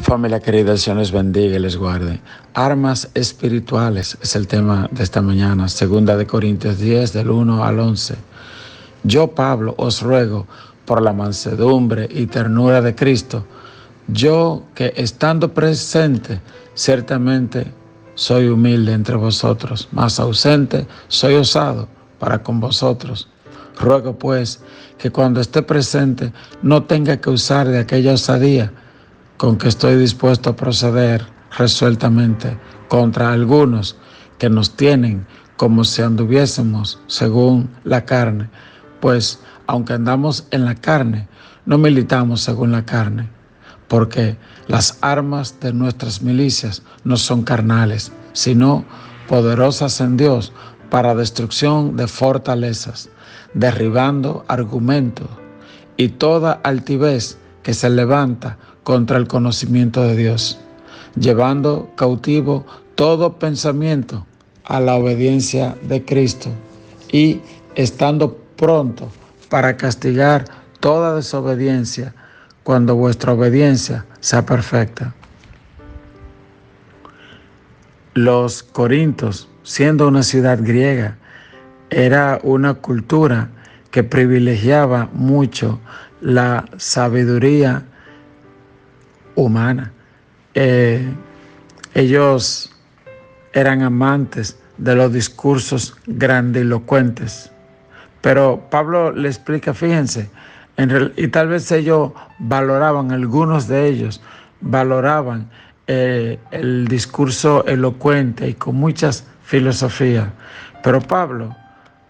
Familia querida, el Señor les bendiga y les guarde. Armas espirituales es el tema de esta mañana. Segunda de Corintios 10, del 1 al 11. Yo, Pablo, os ruego por la mansedumbre y ternura de Cristo, yo que estando presente, ciertamente soy humilde entre vosotros, mas ausente soy osado para con vosotros. Ruego pues que cuando esté presente no tenga que usar de aquella osadía con que estoy dispuesto a proceder resueltamente contra algunos que nos tienen como si anduviésemos según la carne, pues aunque andamos en la carne, no militamos según la carne, porque las armas de nuestras milicias no son carnales, sino poderosas en Dios para destrucción de fortalezas, derribando argumentos y toda altivez que se levanta contra el conocimiento de Dios, llevando cautivo todo pensamiento a la obediencia de Cristo y estando pronto para castigar toda desobediencia cuando vuestra obediencia sea perfecta. Los Corintios, siendo una ciudad griega, era una cultura que privilegiaba mucho la sabiduría humana. Ellos eran amantes de los discursos grandilocuentes. Pero Pablo le explica, fíjense, y tal vez algunos de ellos valoraban el discurso elocuente y con muchas filosofías. Pero Pablo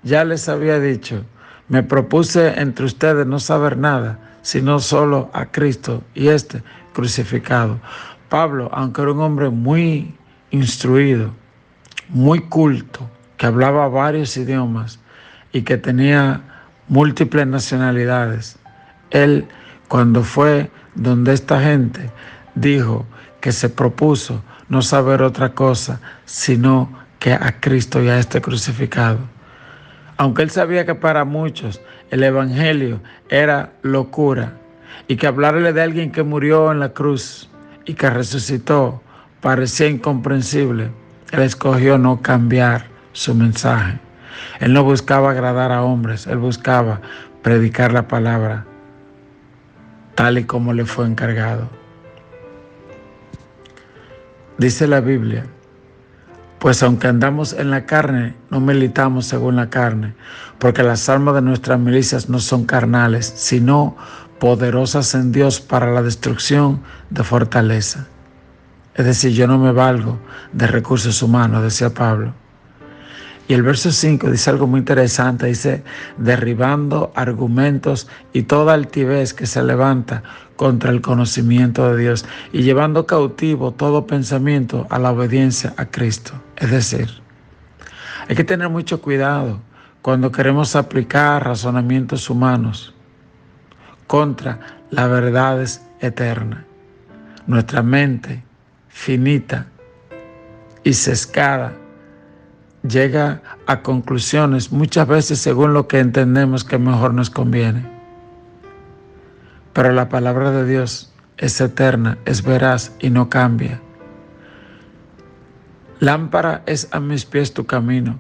ya les había dicho, me propuse entre ustedes no saber nada, sino solo a Cristo y crucificado. Pablo, aunque era un hombre muy instruido, muy culto, que hablaba varios idiomas y que tenía múltiples nacionalidades, él, cuando fue donde esta gente, dijo que se propuso no saber otra cosa, sino que a Cristo y a crucificado. Aunque él sabía que para muchos el evangelio era locura y que hablarle de alguien que murió en la cruz y que resucitó parecía incomprensible, él escogió no cambiar su mensaje. Él no buscaba agradar a hombres, él buscaba predicar la palabra tal y como le fue encargado. Dice la Biblia, pues aunque andamos en la carne, no militamos según la carne, porque las armas de nuestras milicias no son carnales, sino poderosas en Dios para la destrucción de fortaleza. Es decir, yo no me valgo de recursos humanos, decía Pablo. Y el verso 5 dice algo muy interesante, dice, derribando argumentos y toda altivez que se levanta contra el conocimiento de Dios y llevando cautivo todo pensamiento a la obediencia a Cristo. Es decir, hay que tener mucho cuidado cuando queremos aplicar razonamientos humanos contra las verdades eternas. Nuestra mente finita y sesgada llega a conclusiones muchas veces según lo que entendemos que mejor nos conviene. Pero la palabra de Dios es eterna, es veraz y no cambia. Lámpara es a mis pies tu camino,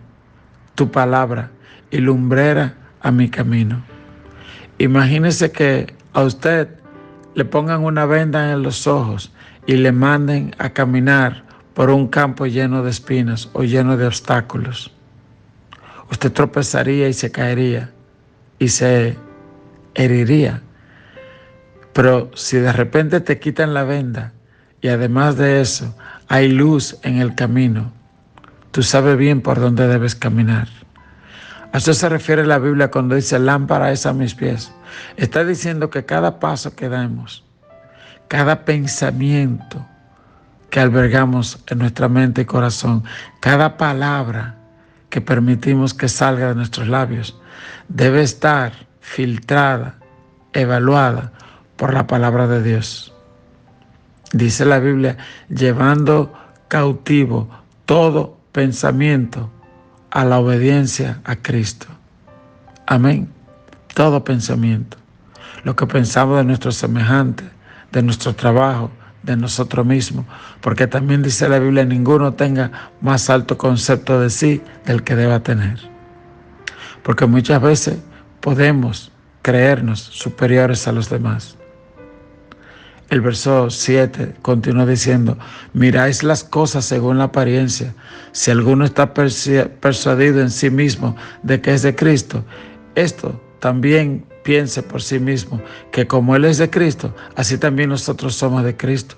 tu palabra, y lumbrera a mi camino. Imagínese que a usted le pongan una venda en los ojos y le manden a caminar por un campo lleno de espinas o lleno de obstáculos. Usted tropezaría y se caería y se heriría. Pero si de repente te quitan la venda y además de eso hay luz en el camino, tú sabes bien por dónde debes caminar. A eso se refiere la Biblia cuando dice lámpara es a mis pies. Está diciendo que cada paso que damos, cada pensamiento que albergamos en nuestra mente y corazón, cada palabra que permitimos que salga de nuestros labios, debe estar filtrada, evaluada por la palabra de Dios. Dice la Biblia, llevando cautivo todo pensamiento a la obediencia a Cristo. Amén. Todo pensamiento. Lo que pensamos de nuestros semejantes, de nuestro trabajo, de nosotros mismos, porque también dice la Biblia, ninguno tenga más alto concepto de sí del que deba tener. Porque muchas veces podemos creernos superiores a los demás. El verso 7 continúa diciendo, miráis las cosas según la apariencia. Si alguno está persuadido en sí mismo de que es de Cristo, esto también piense por sí mismo, que como Él es de Cristo, así también nosotros somos de Cristo.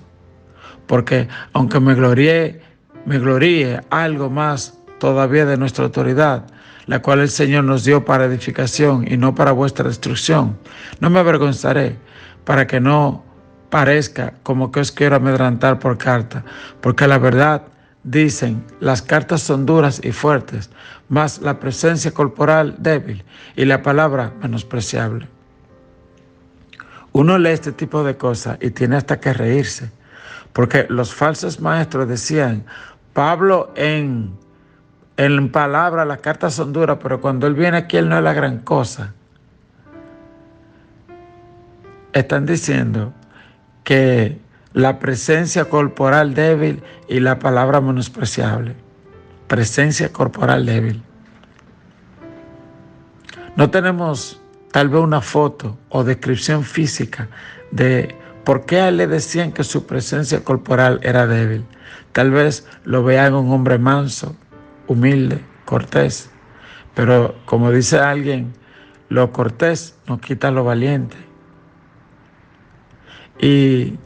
Porque aunque me gloríe algo más todavía de nuestra autoridad, la cual el Señor nos dio para edificación y no para vuestra destrucción, no me avergonzaré, para que no parezca como que os quiero amedrentar por carta, porque la verdad, dicen, las cartas son duras y fuertes, mas la presencia corporal débil y la palabra menospreciable. Uno lee este tipo de cosas y tiene hasta que reírse, porque los falsos maestros decían, Pablo en palabra las cartas son duras, pero cuando él viene aquí él no es la gran cosa. Están diciendo que la presencia corporal débil y la palabra menospreciable. Presencia corporal débil. No tenemos tal vez una foto o descripción física de por qué a él le decían que su presencia corporal era débil. Tal vez lo vean un hombre manso, humilde, cortés. Pero como dice alguien, lo cortés no quita lo valiente. Y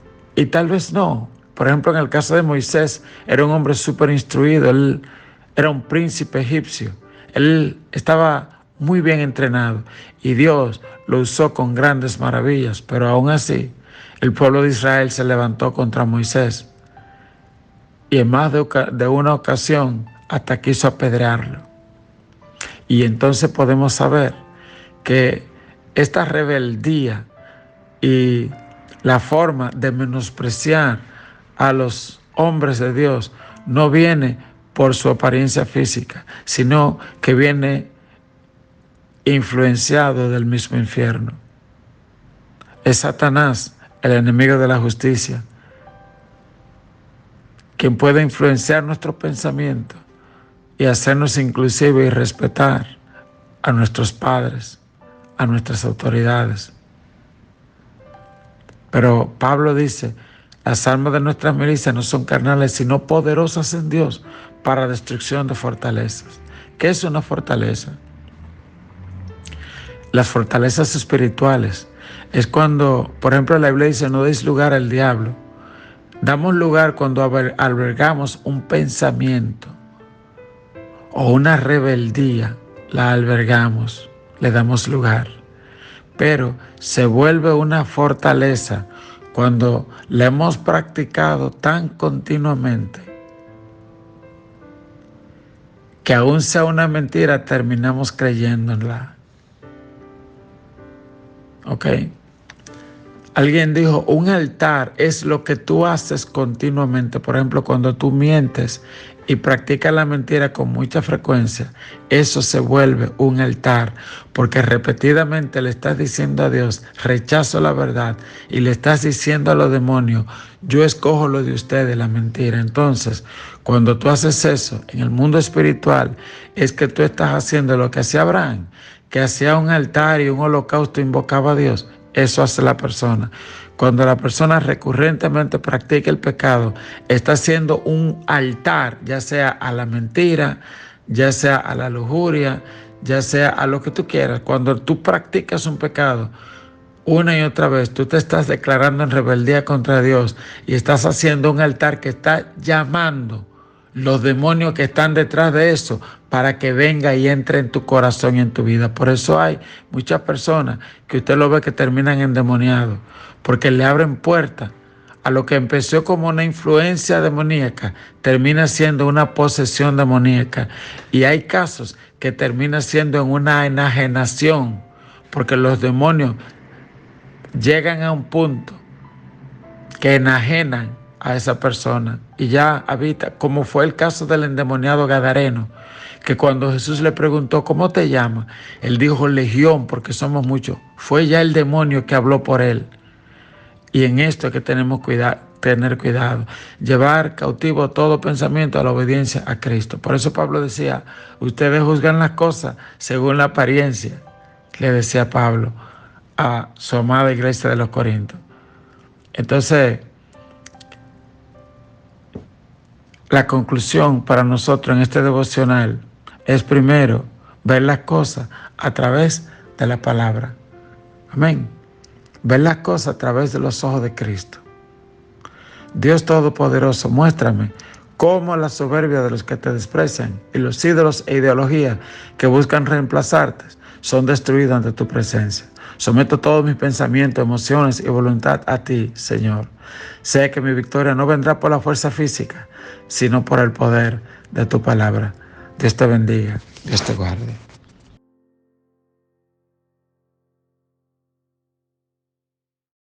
tal vez no. Por ejemplo, en el caso de Moisés, era un hombre súper instruido. Él era un príncipe egipcio. Él estaba muy bien entrenado y Dios lo usó con grandes maravillas. Pero aún así, el pueblo de Israel se levantó contra Moisés. Y en más de una ocasión, hasta quiso apedrearlo. Y entonces podemos saber que esta rebeldía y la forma de menospreciar a los hombres de Dios no viene por su apariencia física, sino que viene influenciado del mismo infierno. Es Satanás, el enemigo de la justicia, quien puede influenciar nuestro pensamiento y hacernos inclusive irrespetar a nuestros padres, a nuestras autoridades. Pero Pablo dice, las armas de nuestras milicias no son carnales, sino poderosas en Dios para destrucción de fortalezas. ¿Qué es una fortaleza? Las fortalezas espirituales es cuando, por ejemplo, la Biblia dice, no deis lugar al diablo. Damos lugar cuando albergamos un pensamiento o una rebeldía, la albergamos, le damos lugar. Pero se vuelve una fortaleza cuando la hemos practicado tan continuamente que aún sea una mentira, terminamos creyéndola. ¿Ok? Alguien dijo, un altar es lo que tú haces continuamente. Por ejemplo, cuando tú mientes y practicas la mentira con mucha frecuencia, eso se vuelve un altar, porque repetidamente le estás diciendo a Dios, rechazo la verdad, y le estás diciendo a los demonios, yo escojo lo de ustedes, la mentira. Entonces, cuando tú haces eso en el mundo espiritual, es que tú estás haciendo lo que hacía Abraham, que hacía un altar y un holocausto, invocaba a Dios. Eso hace la persona. Cuando la persona recurrentemente practica el pecado, está haciendo un altar, ya sea a la mentira, ya sea a la lujuria, ya sea a lo que tú quieras. Cuando tú practicas un pecado una y otra vez, tú te estás declarando en rebeldía contra Dios y estás haciendo un altar que está llamando los demonios que están detrás de eso para que venga y entre en tu corazón y en tu vida. Por eso hay muchas personas que usted lo ve que terminan endemoniados, porque le abren puertas a lo que empezó como una influencia demoníaca, termina siendo una posesión demoníaca. Y hay casos que termina siendo en una enajenación, porque los demonios llegan a un punto que enajenan a esa persona y ya habita, como fue el caso del endemoniado gadareno, que cuando Jesús le preguntó, ¿cómo te llamas? Él dijo, Legión, porque somos muchos. Fue ya el demonio que habló por él. Y en esto es que tenemos tener cuidado, llevar cautivo todo pensamiento a la obediencia a Cristo. Por eso Pablo decía, ustedes juzgan las cosas según la apariencia, le decía Pablo a su amada iglesia de los Corintios. Entonces, la conclusión para nosotros en este devocional es primero ver las cosas a través de la palabra. Amén. Ver las cosas a través de los ojos de Cristo. Dios Todopoderoso, muéstrame cómo la soberbia de los que te desprecian y los ídolos e ideologías que buscan reemplazarte son destruidos ante tu presencia. Someto todos mis pensamientos, emociones y voluntad a ti, Señor. Sé que mi victoria no vendrá por la fuerza física, sino por el poder de tu palabra. Dios te bendiga, Dios te guarde.